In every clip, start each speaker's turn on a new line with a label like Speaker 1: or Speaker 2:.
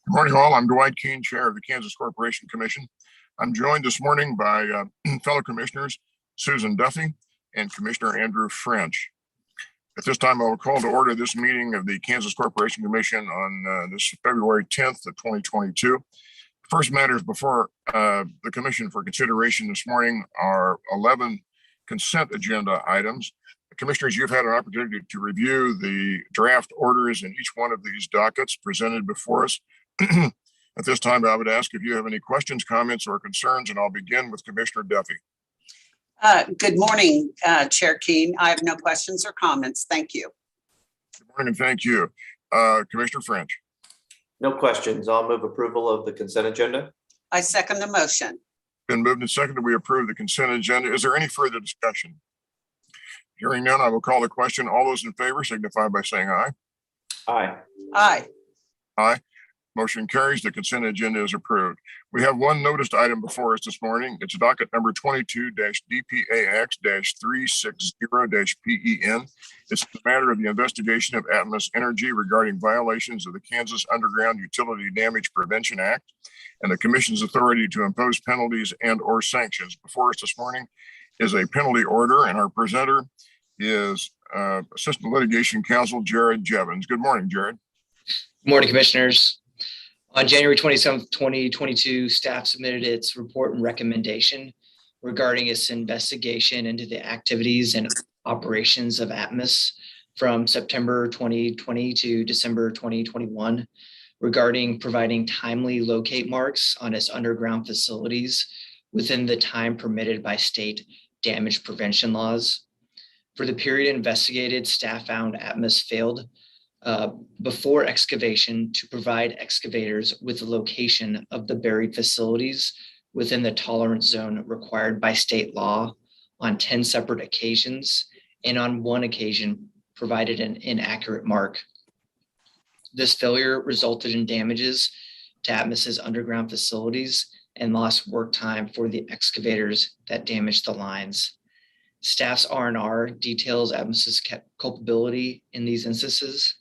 Speaker 1: Good morning, all. I'm Dwight Keene, Chair of the Kansas Corporation Commission. I'm joined this morning by fellow commissioners Susan Duffy and Commissioner Andrew French. At this time, I will call to order this meeting of the Kansas Corporation Commission on this February 10th of 2022. First matters before the commission for consideration this morning are 11 consent agenda items. Commissioners, you've had an opportunity to review the draft orders in each one of these dockets presented before us. At this time, I would ask if you have any questions, comments, or concerns, and I'll begin with Commissioner Duffy.
Speaker 2: Good morning, Chair Keene. I have no questions or comments. Thank you.
Speaker 1: Good morning, and thank you. Commissioner French.
Speaker 3: No questions. I'll move approval of the consent agenda.
Speaker 2: I second the motion.
Speaker 1: Been moved and seconded. We approve the consent agenda. Is there any further discussion? Hearing none, I will call the question. All those in favor signify by saying aye.
Speaker 3: Aye.
Speaker 2: Aye.
Speaker 1: Aye. Motion carries. The consent agenda is approved. We have one noticed item before us this morning. It's docket number 22-DPAX-360-PEN. It's the matter of the investigation of Atmos Energy regarding violations of the Kansas Underground Utility Damage Prevention Act and the Commission's authority to impose penalties and/or sanctions. Before us this morning is a penalty order, and our presenter is Assistant Litigation Counsel Jared Jevons. Good morning, Jared.
Speaker 4: Good morning, Commissioners. On January 27th, 2022, staff submitted its report and recommendation regarding its investigation into the activities and operations of Atmos from September 2020 to December 2021 regarding providing timely locate marks on its underground facilities within the time permitted by state damage prevention laws. For the period investigated, staff found Atmos failed before excavation to provide excavators with the location of the buried facilities within the tolerance zone required by state law on 10 separate occasions, and on one occasion provided an inaccurate mark. This failure resulted in damages to Atmos's underground facilities and lost work time for the excavators that damaged the lines. Staff's R&R details Atmos's culpability in these instances.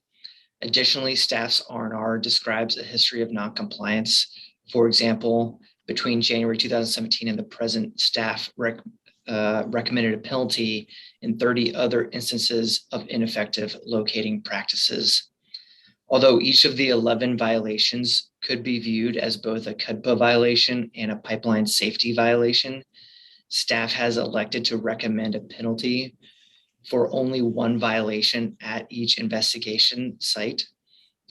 Speaker 4: Additionally, staff's R&R describes a history of noncompliance. For example, between January 2017 and the present, staff recommended a penalty in 30 other instances of ineffective locating practices. Although each of the 11 violations could be viewed as both a CUDPA violation and a pipeline safety violation, staff has elected to recommend a penalty for only one violation at each investigation site.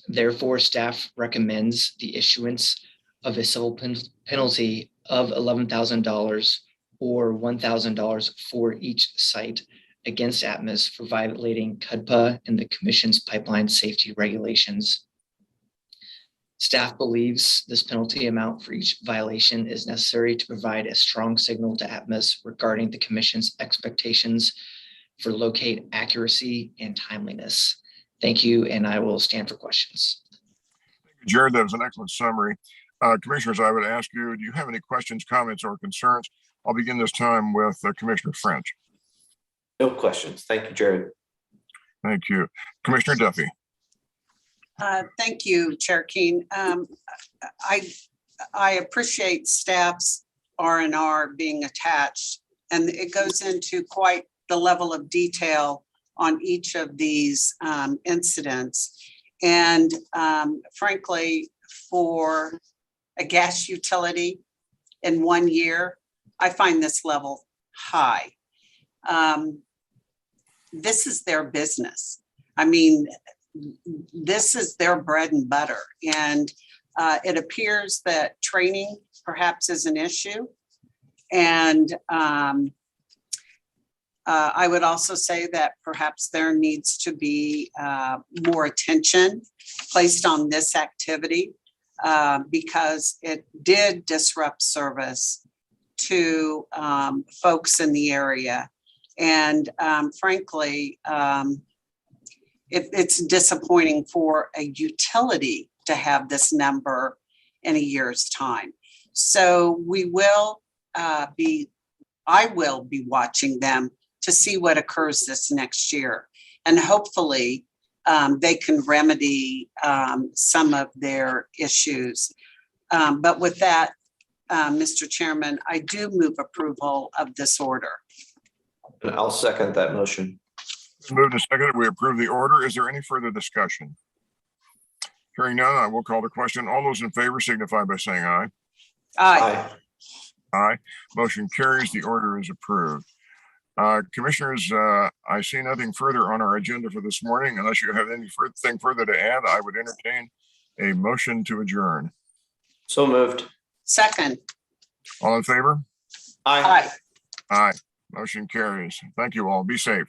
Speaker 4: Therefore, staff recommends the issuance of a civil penalty of $11,000 or $1,000 for each site against Atmos for violating CUDPA and the Commission's pipeline safety regulations. Staff believes this penalty amount for each violation is necessary to provide a strong signal to Atmos regarding the Commission's expectations for locate accuracy and timeliness. Thank you, and I will stand for questions.
Speaker 1: Thank you, Jared. That was an excellent summary. Commissioners, I would ask you, do you have any questions, comments, or concerns? I'll begin this time with Commissioner French.
Speaker 3: No questions. Thank you, Jared.
Speaker 1: Thank you. Commissioner Duffy.
Speaker 2: Thank you, Chair Keene. I appreciate staff's R&R being attached, and it goes into quite the level of detail on each of these incidents. And frankly, for a gas utility in 1 year, I find this level high. This is their business. I mean, this is their bread and butter. And it appears that training perhaps is an issue. And I would also say that perhaps there needs to be more attention placed on this activity because it did disrupt service to folks in the area. And frankly, it's disappointing for a utility to have this number in a year's time. So I will be watching them to see what occurs this next year. And hopefully they can remedy some of their issues. But with that, Mr. Chairman, I do move approval of this order.
Speaker 3: And I'll second that motion.
Speaker 1: Moved and seconded, we approve the order. Is there any further discussion? Hearing none, I will call the question. All those in favor signify by saying aye.
Speaker 2: Aye.
Speaker 1: Aye. Motion carries. The order is approved. Commissioners, I see nothing further on our agenda for this morning. Unless you have anything further to add, I would entertain a motion to adjourn.
Speaker 3: So moved.
Speaker 2: Second.
Speaker 1: All in favor?
Speaker 3: Aye.
Speaker 2: Aye.
Speaker 1: Aye. Motion carries. Thank you all. Be safe.